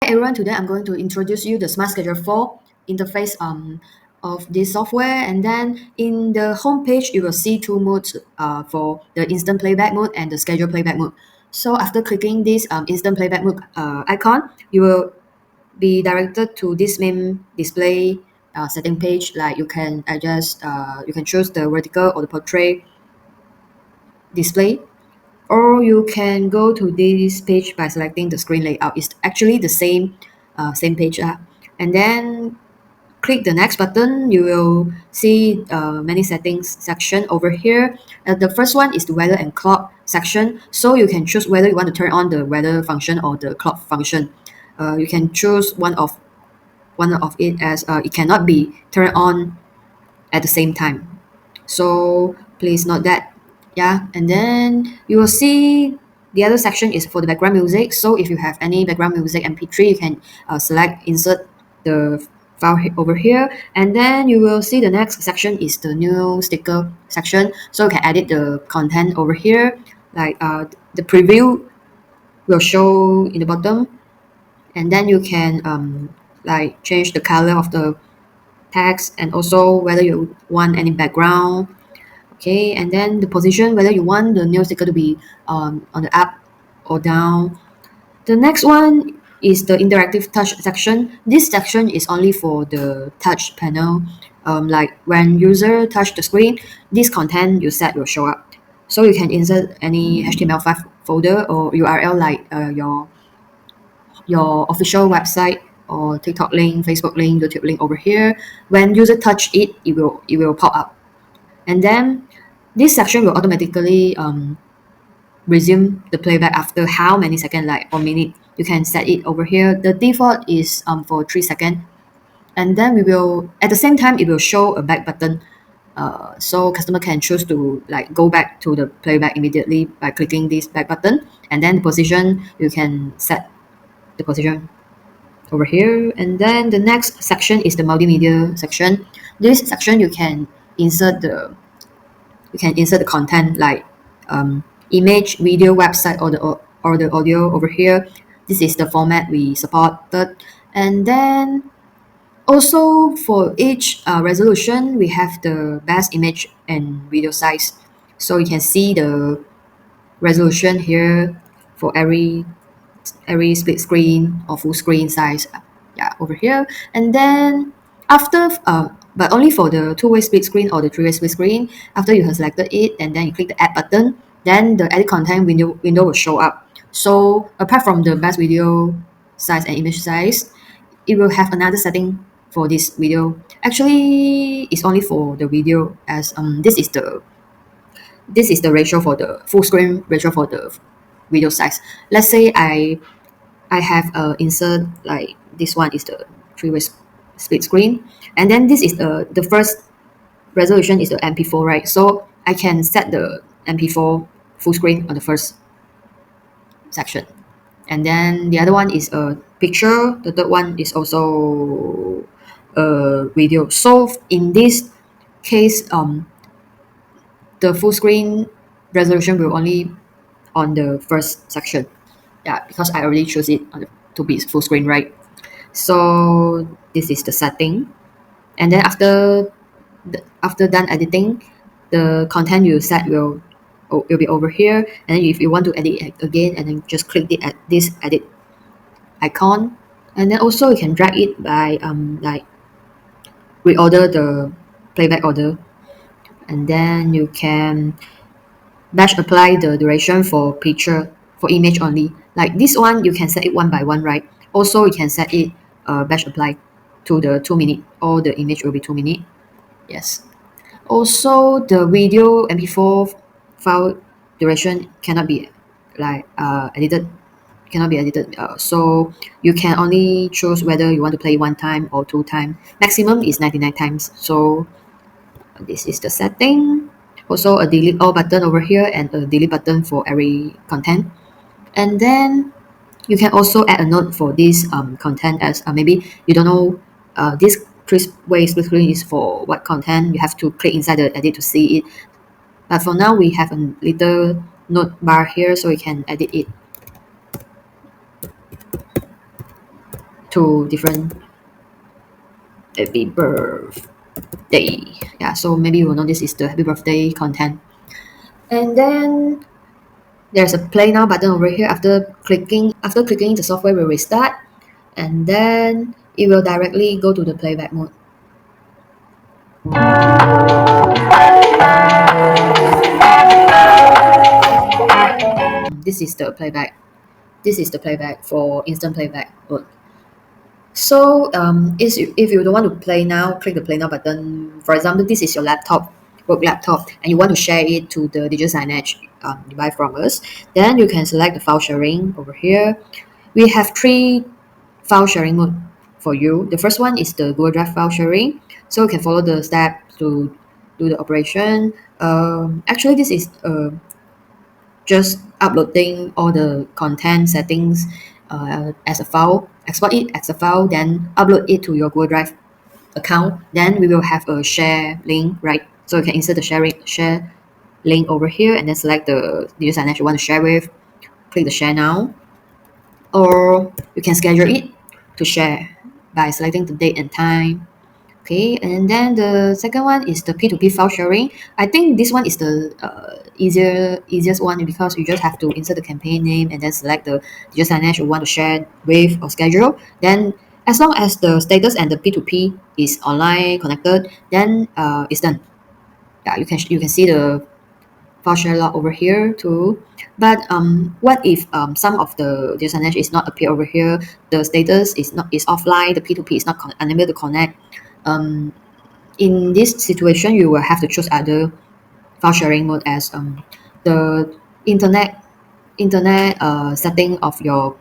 Hi everyone, today I'm going to introduce you the Smart Schedule 4 interface of this software, and then in the home page you will see two modes for the instant playback mode and the schedule playback mode. So after clicking this instant playback mode icon, you will be directed to this main display setting page. Like you can adjust, you can choose the vertical or the portrait display, or you can go to this page by selecting the screen layout. It's actually the same page, and then click the next button. You will see many settings section over here. The first one is the weather and clock section, so you can choose whether you want to turn on the weather function or the clock function. You can choose one of it, as it cannot be turned on at the same time. So please note that. Yeah, and then you will see the other section is for the background music. So if you have any background music MP3, you can select insert the file over here, and then you will see the next section is the new sticker section. So you can edit the content over here, like the preview will show in the bottom, and then you can like change the color of the text, and also whether you want any background. Okay, and then the position, whether you want the new sticker to be on the up or down. The next one is the interactive touch section. This section is only for the touch panel. Like when user touch the screen, this content you set will show up. So you can insert any HTML5 folder or URL, like your official website or TikTok link, Facebook link, YouTube link over here. When user touch it, it will pop up, and then this section will automatically resume the playback after how many seconds, like or minute. You can set it over here. The default is for 3 seconds, and then we will at the same time it will show a back button. So customer can choose to like go back to the playback immediately by clicking this back button, and then the position you can set the position over here. And then the next section is the multimedia section. This section you can insert the content, like image, video, website, or the audio over here. This is the format we supported. And then also for each resolution, we have the best image and video size. So you can see the resolution here for every split screen or full screen size. Yeah, over here. And then after but only for the two-way split screen or the three-way split screen, after you have selected it and then you click the add button, then the edit content window will show up. So apart from the best video size and image size, it will have another setting for this video. Actually, it's only for the video, as this is the ratio for the full screen ratio for the video size. Let's say I have insert, like this one is the three-way split screen, and then this is the first resolution is the MP4, right? So I can set the MP4 full screen on the first section, and then the other one is a picture. The third one is also a video. So in this case, the full screen resolution will only on the first section. Yeah, because I already chose it to be full screen, right? So this is the setting, and then after done editing, the content you set will be over here. And then if you want to edit it again, and then just click this edit icon, and then also you can drag it by like reorder the playback order, and then you can batch apply the duration for picture, for image only. Like this one, you can set it one by one, right? Also, you can set it batch apply to the 2 minute, or the image will be 2 minute. Yes. Also, the video MP4 file duration cannot be like edited. Cannot be edited. So you can only choose whether you want to play one time or two times. Maximum is 99 times. So this is the setting. Also a delete all button over here, and a delete button for every content. And then you can also add a note for this content, as maybe you don't know this three-way split screen is for what content. You have to click inside the edit to see it. But for now, we have a little note bar here, so we can edit it. two different happy birthday. Yeah, so maybe you will know this is the happy birthday content. And then there's a play now button over here. After clicking, the software will restart, and then it will directly go to the playback mode. This is the playback. This is the playback for instant playback mode. So if you don't want to play now, click the play now button. For example, this is your laptop, work laptop, and you want to share it to the digital signage you buy from us. Then you can select the file sharing over here. We have three file sharing mode for you. The first one is the Google Drive file sharing. So you can follow the step to do the operation. Actually, this is just uploading all the content settings as a file, export it as a file, then upload it to your Google Drive account. Then we will have a share link, right? So you can insert the share link over here and then select the digital signage you want to share with. Click the share now, or you can schedule it to share by selecting the date and time. Okay, and then the second one is the P2P file sharing. I think this one is the easiest one because you just have to insert the campaign name and then select the digital signage you want to share with or schedule. Then as long as the status and the P2P is online connected, then it's done. Yeah, you can see the file share log over here too. But what if some of the digital signage is not appear over here? The status is offline. The P2P is not unable to connect. In this situation, you will have to choose other file sharing mode as the internet setting of your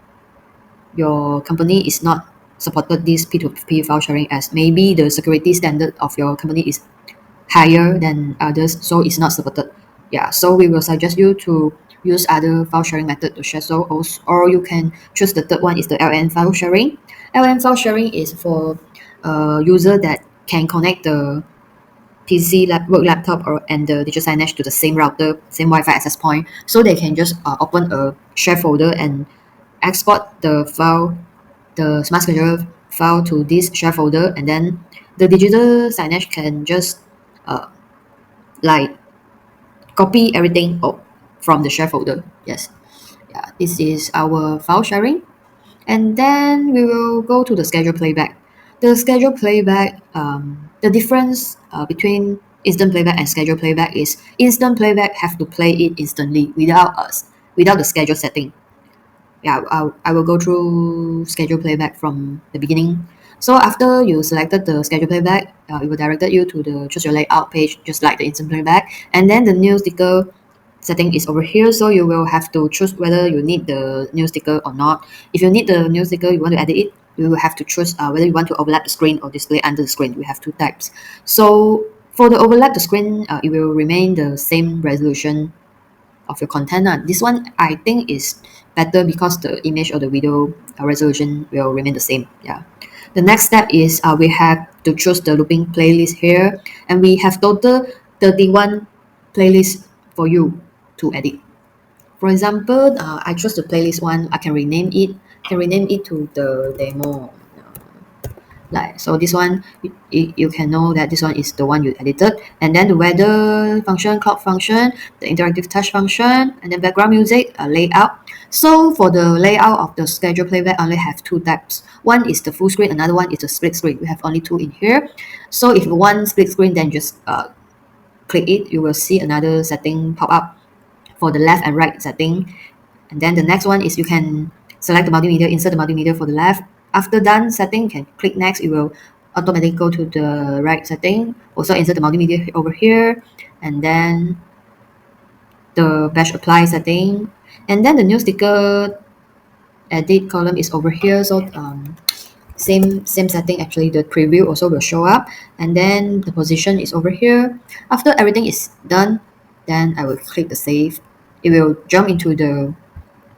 company is not supported this P2P file sharing, as maybe the security standard of your company is higher than others, so it's not supported. Yeah, so we will suggest you to use other file sharing method to share. So also, or you can choose the third one is the LN file sharing. LN file sharing is for user that can connect the PC work laptop and the digital signage to the same router, same Wi-Fi access point, so they can just open a share folder and export the file, the smart scheduler file to this share folder, and then the digital signage can just uh, like copy everything from the share folder. Yes, yeah, this is our file sharing. And then we will go to the schedule playback. The schedule playback, the difference between instant playback and schedule playback is instant playback have to play it instantly without us, without the schedule setting. Yeah, I will go through schedule playback from the beginning. So after you selected the schedule playback, it will direct you to the choose your layout page, just like the instant playback. And then the new sticker setting is over here, so you will have to choose whether you need the new sticker or not. If you need the new sticker, you want to edit it, you will have to choose whether you want to overlap the screen or display under the screen. We have two types. So for the overlap the screen, it will remain the same resolution of your content. This one I think is better because the image or the video resolution will remain the same. Yeah. The next step is we have to choose the looping playlist here, and we have total 31 playlists for you to edit. For example, I chose the playlist one. I can rename it. Can rename it to the demo. Like so, this one you can know that this one is the one you edited, and then the weather function, clock function, the interactive touch function, and then background music, layout. So for the layout of the schedule playback, I only have two types. One is the full screen, another one is the split screen. We have only two in here. So if you want split screen, then just click it. You will see another setting pop up for the left and right setting. And then the next one is you can select the multimedia, insert the multimedia for the left. After done setting, you can click next. It will automatically go to the right setting. Also insert the multimedia over here, and then the batch apply setting. And then the new sticker edit column is over here. So same setting, actually the preview also will show up, and then the position is over here. After everything is done, then I will click the save. It will jump into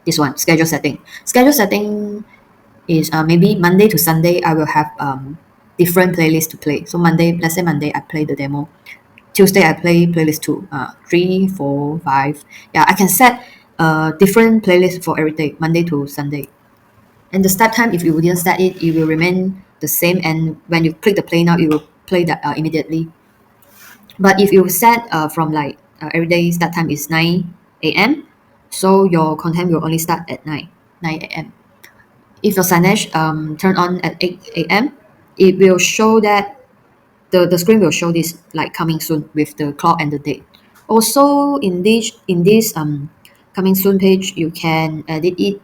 this one, schedule setting. Schedule setting is maybe Monday to Sunday I will have different playlists to play. So Monday, let's say Monday I play the demo. Tuesday I play playlist 2, 3, 4, 5. Yeah, I can set different playlists for every day, Monday to Sunday. And the start time, if you didn't set it, it will remain the same. And when you click the play now, it will play that immediately. But if you set from like every day start time is 9 a.m., so your content will only start at 9 a.m. If your signage turn on at 8 a.m., it will show that the screen will show this like coming soon with the clock and the date. Also in this coming soon page, you can edit it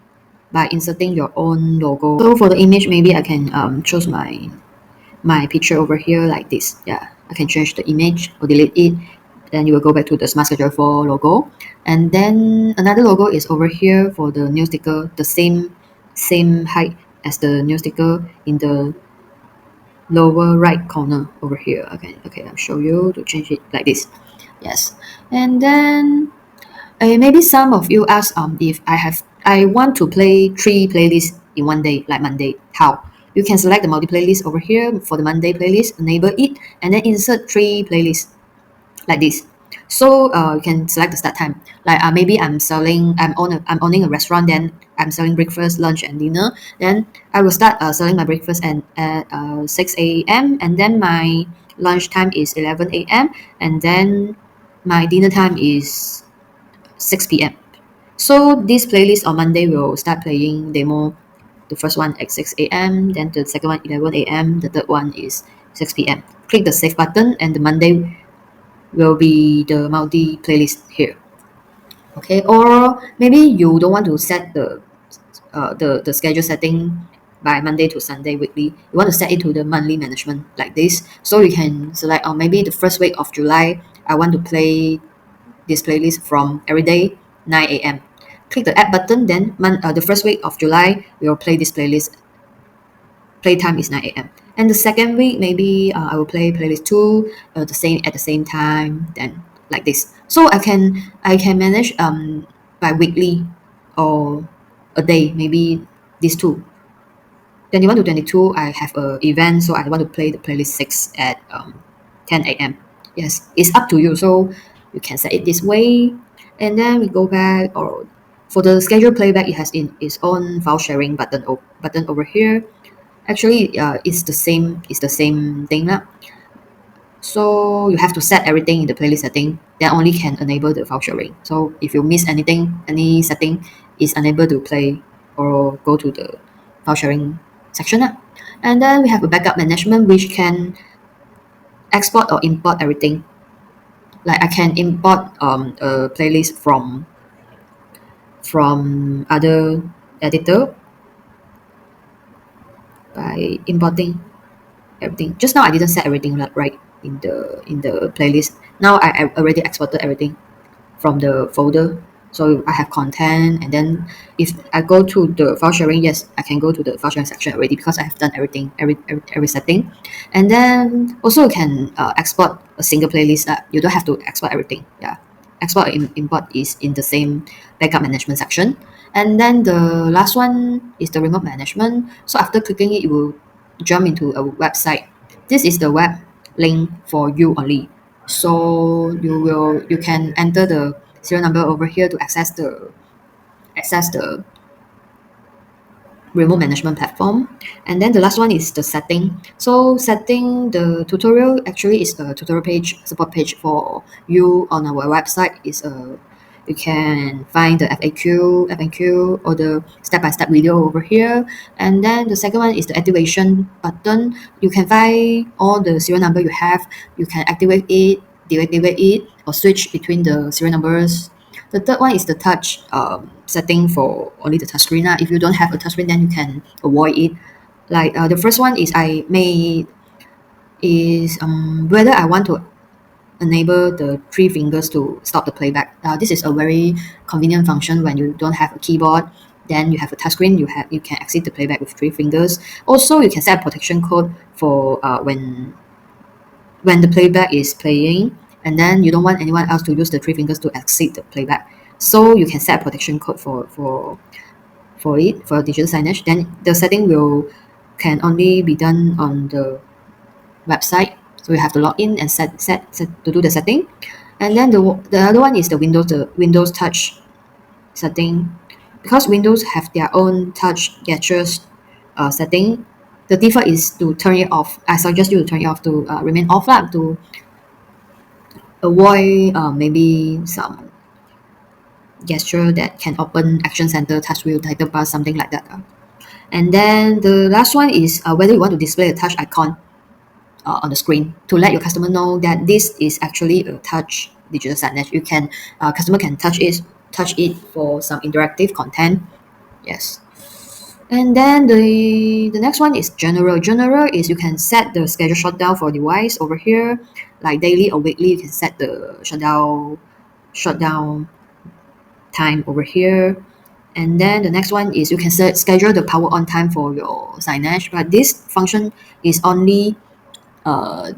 by inserting your own logo. So for the image, maybe I can choose my picture over here like this. Yeah, I can change the image or delete it. Then you will go back to the Smart Schedule for logo. And then another logo is over here for the new sticker, the same height as the new sticker in the lower right corner over here. Okay, I'll show you to change it like this. Yes. And then maybe some of you ask if I want to play 3 playlists in one day, like Monday. How? You can select the multi playlist over here for the Monday playlist, enable it, and then insert 3 playlists like this. So you can select the start time. Like maybe I'm owning a restaurant. Then I'm selling breakfast, lunch, and dinner. Then I will start selling my breakfast at 6 a.m. and then my lunch time is 11 a.m. and then my dinner time is 6 p.m. So this playlist on Monday will start playing demo. The first one at 6 a.m. Then the second one 11 a.m. The third one is 6 p.m. Click the save button and the Monday will be the multi playlist here. Okay, or maybe you don't want to set the schedule setting by Monday to Sunday weekly. You want to set it to the monthly management like this. So you can select maybe the first week of July I want to play this playlist from every day 9 a.m. Click the add button, then the first week of July we will play this playlist. Playtime is 9 a.m. And the second week, maybe I will play playlist two, at the same time, then like this. So I can manage by weekly or a day, maybe these two. 21 to 22, I have a event, so I want to play the playlist 6 at 10 a.m. Yes, it's up to you. So you can set it this way, and then we go back. Or for the schedule playback, it has in its own file sharing button over here. Actually, it's the same thing lah. So you have to set everything in the playlist setting. Then only can enable the file sharing. So if you miss anything, any setting is unable to play or go to the file sharing section lah. And then we have a backup management which can export or import everything. Like I can import a playlist from other editor by importing everything. Just now I didn't set everything right in the playlist. Now I already exported everything from the folder. So I have content, and then if I go to the file sharing, yes, I can go to the file sharing section already because I have done everything, every setting. And then also you can export a single playlist. You don't have to export everything. Yeah, export and import is in the same backup management section. And then the last one is the remote management. So after clicking it, you will jump into a website. This is the web link for you only. So you can enter the serial number over here to access the remote management platform. And then the last one is the setting. So setting, the tutorial actually is a tutorial page, support page for you on our website. Is a you can find the FAQ or the step-by-step video over here. And then the second one is the activation button. You can find all the serial number you have. You can activate it, deactivate it, or switch between the serial numbers. The third one is the touch setting for only the touchscreen. If you don't have a touchscreen, then you can avoid it. Like the first one is whether I want to enable the 3 fingers to stop the playback. This is a very convenient function when you don't have a keyboard. Then you have a touchscreen. You can exit the playback with 3 fingers. Also, you can set a protection code for when the playback is playing, and then you don't want anyone else to use the 3 fingers to exit the playback. So you can set a protection code for digital signage. Then the setting can only be done on the website. So you have to log in and set to do the setting. And then the other one is the Windows touch setting. because Windows have their own touch gestures setting. The default is to turn it off. I suggest you to turn it off to remain off lah, to avoid maybe some gesture that can open Action Center, touch wheel, title bar, something like that. And then the last one is whether you want to display a touch icon on the screen to let your customer know that this is actually a touch digital signage. You can customer can touch it for some interactive content. Yes. And then the next one is general. General is you can set the schedule shutdown for device over here, like daily or weekly. You can set the shutdown time over here. And then the next one is you can schedule the power on time for your signage. But this function is only uh,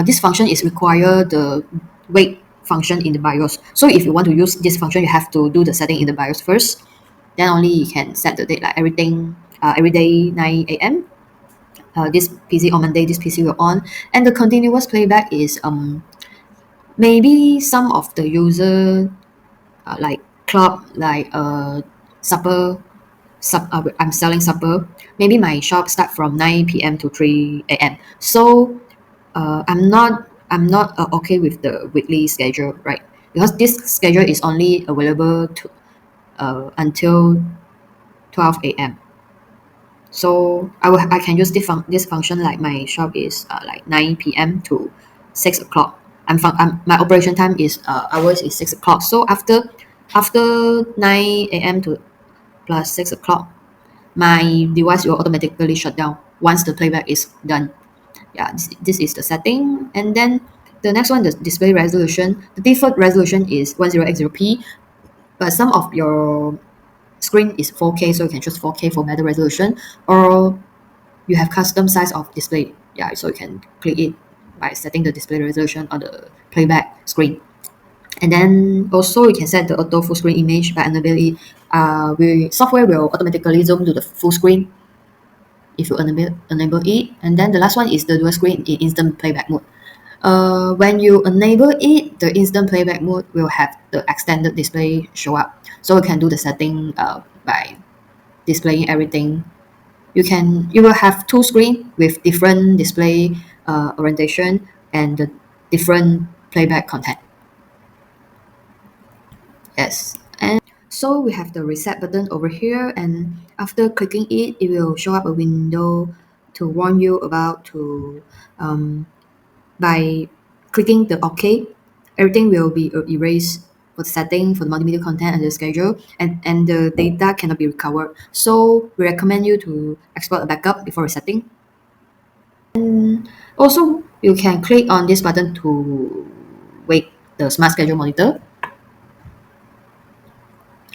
this function is require the wait function in the BIOS. So if you want to use this function, you have to do the setting in the BIOS first. Then only you can set the date, like everything every day 9 a.m. This PC on Monday, this PC will on. And the continuous playback is maybe some of the user like club, like supper I'm selling supper. Maybe my shop start from 9 p.m. to 3 a.m. So I'm not okay with the weekly schedule, right? Because this schedule is only available to until 12 a.m. So I can use this function, like my shop is like 9 p.m. to 6 o'clock. My operation time is hours is 6 o'clock. So after 9 a.m. to plus 6 o'clock, my device will automatically shut down once the playback is done. Yeah, this is the setting. And then the next one, the display resolution. The default resolution is 1080p, but some of your screen is 4K, so you can choose 4K for better resolution, or you have custom size of display. Yeah, so you can click it by setting the display resolution on the playback screen. And then also you can set the auto full screen image by enabling it. Software will automatically zoom to the full screen if you enable it. And then the last one is the dual screen in instant playback mode. When you enable it, the instant playback mode will have the extended display show up. So you can do the setting by displaying everything. You will have two screen with different display orientation and the different playback content. Yes. And so we have the reset button over here, and after clicking it, it will show up a window to warn you about to by clicking the OK, everything will be erased for the setting, for the multimedia content and the schedule, and the data cannot be recovered. So we recommend you to export a backup before resetting. And also, you can click on this button to wake the smart schedule monitor.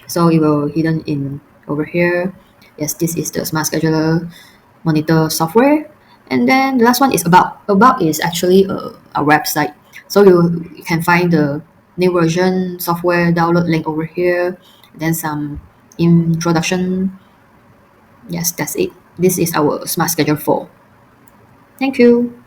So it will hidden in over here. Yes, this is the smart scheduler monitor software. And then the last one is about. About is actually a website. So you can find the new version software download link over here. Then some introduction. Yes, that's it. This is our smart schedule 4. Thank you.